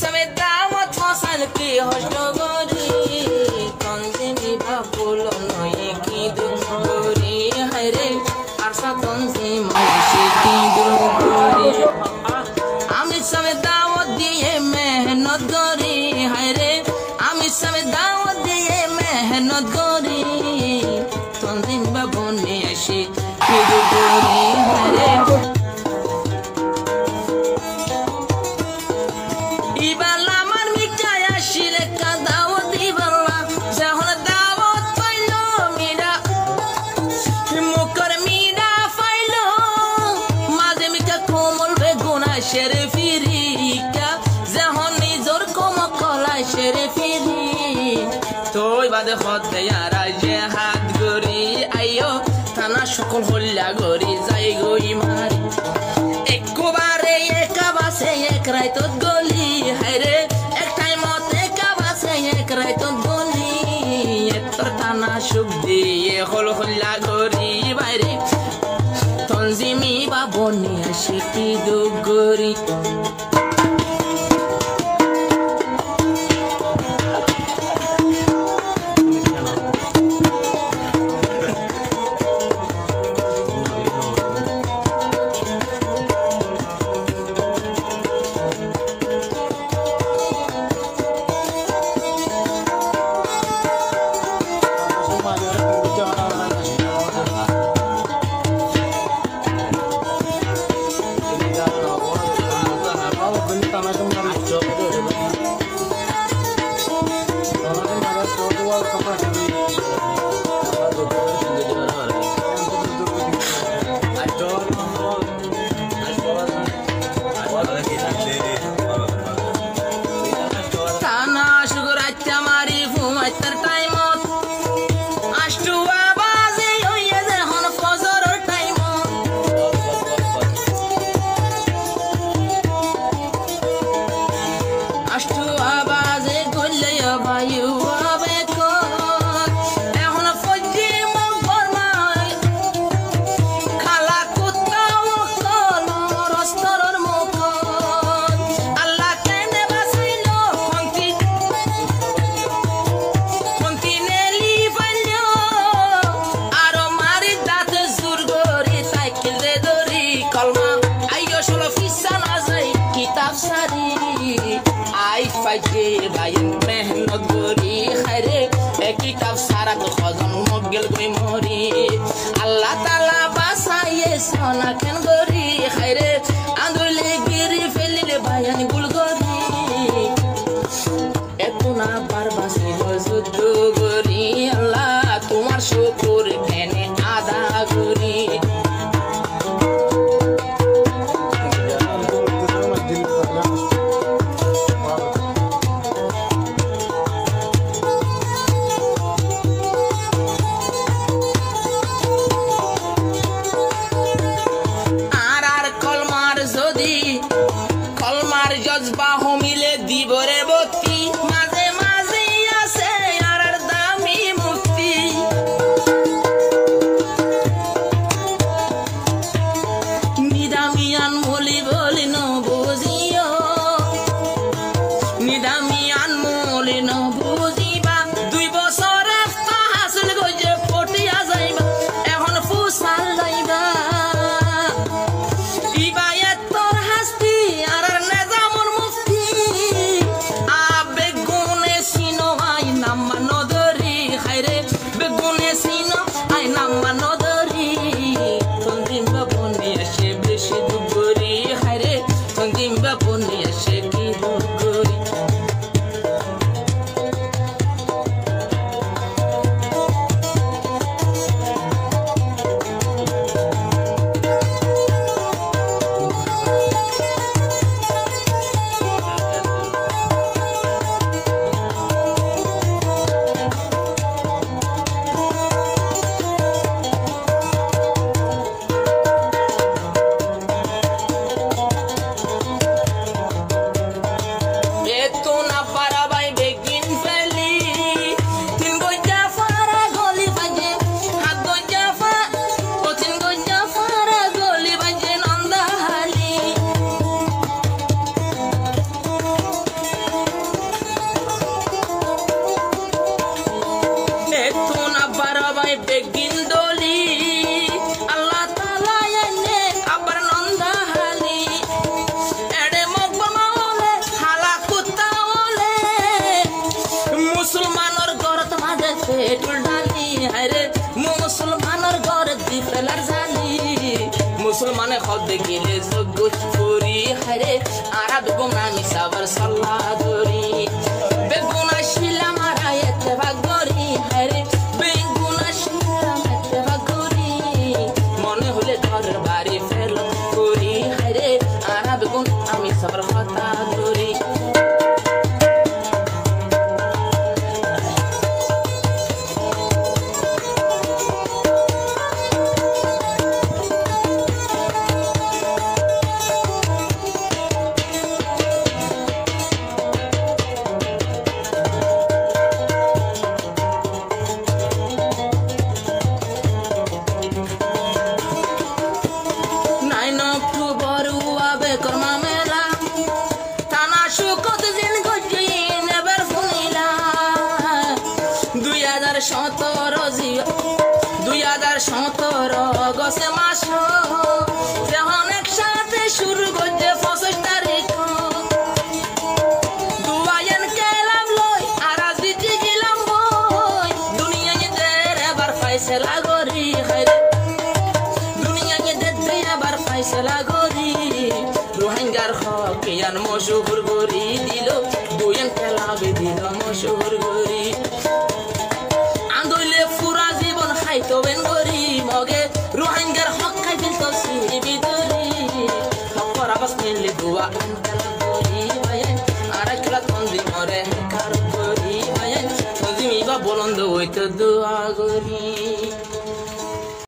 সমেত দাওয়াত ফসল কি হষ্ট গরি তঞ্জিমি বাবুল নয় কি দুগরি হায়রে আর সা তঞ্জিম হইছে কি দুগরি আমি সমেত দাওয়াত দিয়ে মেহনত গরি হায়রে আমি সমেত দাওয়াত দিয়ে মেহনত গরি তঞ্জিম বাবু নিয়ে আসে কি দুগরি হায়রে Sherefirika zahoni zor como kola sherefiri toy bade khote yara jihad gori ayo tana shokol holla gori jai goi mari ekobare ekabase ekrai tot goli haire ek time ote ekabase ekrai tot goli etor tana shuk diye hol holla gori baire তঞ্জিমি Babni আসে কি দুগরি मेहनत गोरी खैरे किताब सारा तो खजन मगल गई मोरी अल्लाह ताला बासाये सोना कन गोरी खैरे आंदोले गिरी फेलिले बायान गुल गोरी एतुना बारबासी जुद्द गोरी अल्लाह तुम्हार शुक्र केने आदा गोरी গেলে যোগ্য করি হারে আরা বেগুন আমি সাবার সাল্লাহ ধরি বেগুন আসিলাম আরা এতে ভাগ করি হারে বেগুন আসিলাম এতে ভাগ করি মনে হলে ঘর বাড়ি ফেল করি হারে আরা বেগুন আমি সাবার কথা ধরি গছে মাস যখন একসাথে শুরু করছে 25 তারিখ দুয়ায়েন কেলাম লই আর আজ দিতে গেলাম বই দুনিয়ায় দের এবার ফাইসলা করি দুনিয়ায় দের এবার ফাইসলা করি রোহিঙ্গার হক ইয়ান মশহুর করি দিল দুয়ায়েন কেলাবে দিল মশহুর করি আন্দোলে পুরা জীবন খাইতো বেন করি মগে রোহিঙ্গার হক খাইতেন তো ভিতরি হকর আবাস নিলে দোয়া করি ভাইয়েন আর একলা তন্দি মরে কার করি ভাইয়েন তন্দি মিবা বলন্দ হইতো দোয়া করি